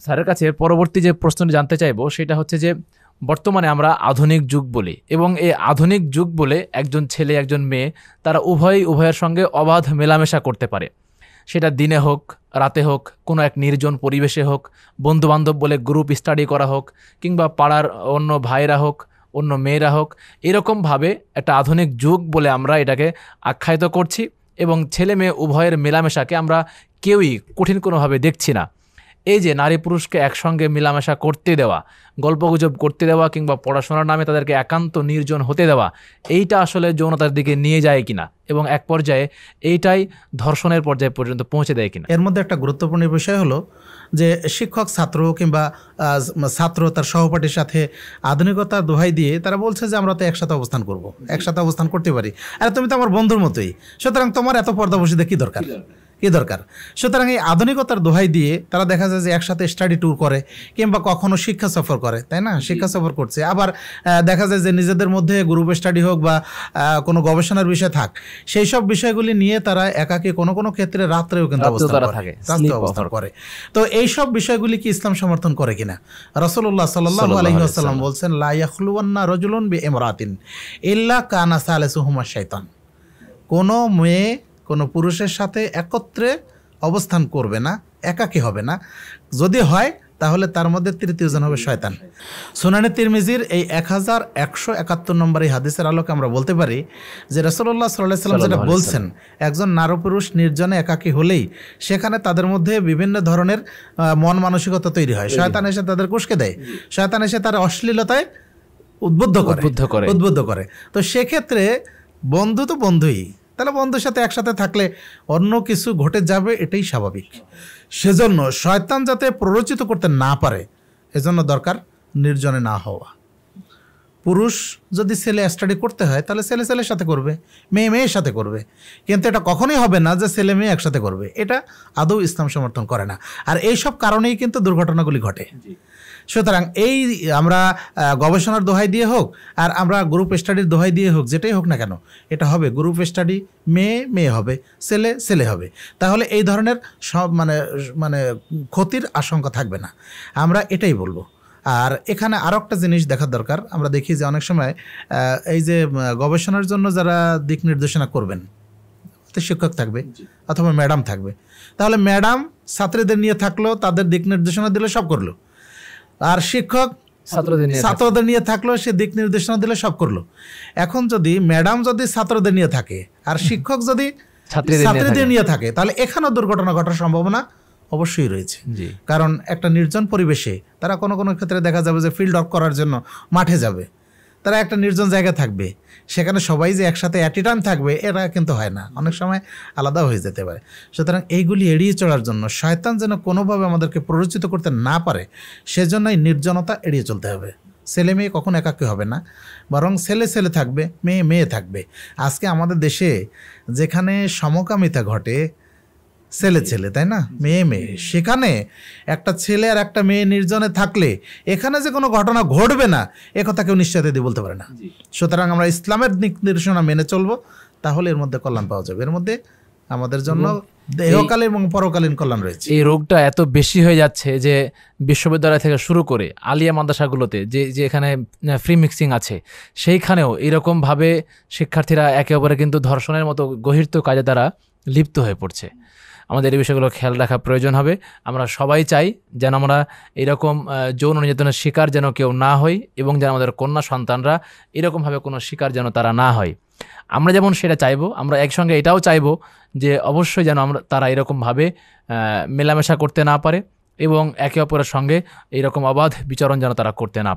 স্যারের কাছে পরবর্তী যে প্রশ্নটি জানতে চাইবো সেটা হচ্ছে যে বর্তমানে আমরা আধুনিক যুগ বলি, এবং এই আধুনিক যুগ বলে একজন ছেলে একজন মেয়ে তারা উভয়ের সঙ্গে অবাধ মেলামেশা করতে পারে। সেটা দিনে হোক, রাতে হোক, কোনো এক নির্জন পরিবেশে হোক, বন্ধুবান্ধব বলে গ্রুপ স্টাডি করা হোক, কিংবা পাড়ার অন্য ভাইরা হোক, অন্য মেয়েরা হোক, এরকমভাবে একটা আধুনিক যুগ বলে আমরা এটাকে আখ্যায়িত করছি। এবং ছেলে মেয়ে উভয়ের মেলামেশাকে আমরা কেউই কঠিন কোনোভাবে দেখছি না। এই যে নারী পুরুষকে একসঙ্গে মেলামেশা করতে দেওয়া, গল্পগুজব করতে দেওয়া, কিংবা পড়াশোনার নামে তাদেরকে একান্ত নির্জন হতে দেওয়া, এইটা আসলে যৌনতার দিকে নিয়ে যায় কিনা, এবং এক পর্যায়ে এইটাই ধর্ষণের পর্যায়ে পর্যন্ত পৌঁছে দেয় কিনা। এর মধ্যে একটা গুরুত্বপূর্ণ বিষয় হলো যে শিক্ষক ছাত্র কিংবা ছাত্র তার সহপাঠীর সাথে আধুনিকতার দোহাই দিয়ে তারা বলছে যে আমরা তো একসাথে অবস্থান করব, একসাথে অবস্থান করতে পারি, আরে তুমি তো আমার বন্ধুর মতোই, সুতরাং তোমার এত পর্দা বসিতে কী দরকার। সুতরাং এই আধুনিকতার দোহাই দিয়ে তারা দেখা যায় যে একসাথে স্টাডি ট্যুর করে, কিংবা কখনো শিক্ষা সফর করে, তাই না, শিক্ষা সফর করছে। আবার দেখা যায় যে নিজেদের মধ্যে গ্রুপ স্টাডি হোক বা কোনো গবেষণার বিষয় থাক, সেই সব বিষয়গুলি নিয়ে তারা একাকী কোনো কোনো ক্ষেত্রে রাত্রেও কিন্তু অবস্থান করে। তো এই সব বিষয়গুলি কি ইসলাম সমর্থন করে কিনা? রাসূলুল্লাহ সাল্লাল্লাহু আলাইহি ওয়াসাল্লাম বলছেন, লা ইয়াখলুওয়ান্না রাজুলুন বিইমরাতিন ইল্লা কানা সালিসুহুমা শাইতান। কোনো মেয়ে কোনো পুরুষের সাথে একত্রে অবস্থান করবে না, একাকী হবে না, যদি হয় তাহলে তার মধ্যে তৃতীয় জন হবে শয়তান। সুনানে তিরমিজির এই 1171 নম্বর এই হাদিসের আলোকে আমরা বলতে পারি যে রাসূলুল্লাহ সাল্লাল্লাহু আলাইহি ওয়াসাল্লাম যেটা বলছেন, একজন নারী পুরুষ নির্জনে একাকী হলেই সেখানে তাদের মধ্যে বিভিন্ন ধরনের মন মানসিকতা তৈরি হয়। শয়তান এসে তাদের কুঁশকে দেয়, শয়তান এসে তার অশ্লীলতায় উদ্বুদ্ধ করে। তো সেক্ষেত্রে বন্ধু তো বন্ধুই, তাহলে বন্ধুর সাথে একসাথে থাকলে অন্য কিছু ঘটে যাবে, এটাই স্বাভাবিক। সেজন্য শয়তান যাতে প্ররোচিত করতে না পারে, এজন্য দরকার নির্জনে না হওয়া। পুরুষ যদি ছেলে স্টাডি করতে হয় তাহলে ছেলে ছেলের সাথে করবে, মেয়ে মেয়ের সাথে করবে, কিন্তু এটা কখনোই হবে না যে ছেলে মেয়ে একসাথে করবে, এটা আদৌ ইসলাম সমর্থন করে না। আর এইসব কারণেই কিন্তু দুর্ঘটনাগুলি ঘটে। সুতরাং এই আমরা গবেষণার দোহাই দিয়ে হোক আর আমরা গ্রুপ স্টাডির দোহাই দিয়ে হোক, যেটাই হোক না কেন, এটা হবে গ্রুপ স্টাডি, মেয়ে মেয়ে হবে, ছেলে ছেলে হবে, তাহলে এই ধরনের সব মানে ক্ষতির আশঙ্কা থাকবে না, আমরা এটাই বলবো। আর এখানে আরও একটা জিনিস দেখার দরকার, আমরা দেখি যে অনেক সময় এই যে গবেষণার জন্য যারা দিক নির্দেশনা করবেন, শিক্ষক থাকবে অথবা ম্যাডাম থাকবে, তাহলে ম্যাডাম ছাত্রীদের নিয়ে থাকলো, তাদের দিক নির্দেশনা দিলে সব করলো, আর শিক্ষক ছাত্রদের নিয়ে থাকলো, সে দিক নির্দেশনা দিলে সব করলো। এখন যদি ম্যাডাম যদি ছাত্রদের নিয়ে থাকে আর শিক্ষক যদি ছাত্রীদের নিয়ে থাকে, তাহলে এখানেও দুর্ঘটনা ঘটার সম্ভাবনা অবশ্যই রয়েছে। কারণ একটা নির্জন পরিবেশে তারা কোনো কোনো ক্ষেত্রে দেখা যাবে যে ফিল্ড ওয়ার্ক করার জন্য মাঠে যাবে, তারা একটা নির্জন জায়গায় থাকবে, সেখানে সবাই যে একসাথে অ্যাট এ টাইম থাকবে এটা কিন্তু হয় না, অনেক সময় আলাদা হয়ে যেতে পারে। সুতরাং এইগুলি এড়িয়ে চলার জন্য, শয়তান যেন কোনোভাবে আমাদেরকে প্ররোচিত করতে না পারে, সেজন্যই নির্জনতা এড়িয়ে চলতে হবে। ছেলে মেয়ে কখনো একাকী হবে না, বরং ছেলে ছেলে থাকবে, মেয়ে মেয়ে থাকবে। আজকে আমাদের দেশে যেখানে সমকামিতা ঘটে, ছেলে ছেলে তাই না, মেয়ে মেয়ে, সেখানে একটা ছেলে আর একটা মেয়ে নির্জনে থাকলে এখানে যে কোনো ঘটনা ঘটবে না এ কথা কেউ নিশ্চয়তা দিয়ে বলতে পারে না। সুতরাং আমরা ইসলামের নির্দেশনা মেনে চলবো, তাহলে এর মধ্যে কল্যাণ পাওয়া যাবে। এর মধ্যে আমাদের জন্য দেহকালীন এবং পরকালীন কল্যাণ রয়েছে। এই রোগটা এত বেশি হয়ে যাচ্ছে যে বিশ্ববিদ্যালয় থেকে শুরু করে আলিয়া মাদ্রাসাগুলোতে যে এখানে ফ্রি মিক্সিং আছে, সেইখানেও এরকমভাবে শিক্ষার্থীরা একে অপরে কিন্তু ধর্ষণের মতো গহির্ত কাজে তারা লিপ্ত হয়ে পড়ছে। আমাদের এই বিষয়গুলো খেয়াল রাখা প্রয়োজন হবে। আমরা সবাই চাই যেন আমরা এরকম যৌন নির্যাতনের শিকার যেন কেউ না হই, এবং যেন আমাদের কন্যা সন্তানরা এরকমভাবে কোনো শিকার যেন তারা না হয়। আমরা যেমন সেটা চাইবো, আমরা একসঙ্গে এটাও চাইবো যে অবশ্যই যেন তারা এরকমভাবে মেলামেশা করতে না পারে, এবং একে অপরের সঙ্গে এইরকম অবাধ বিচরণ যেন তারা করতে না পারে।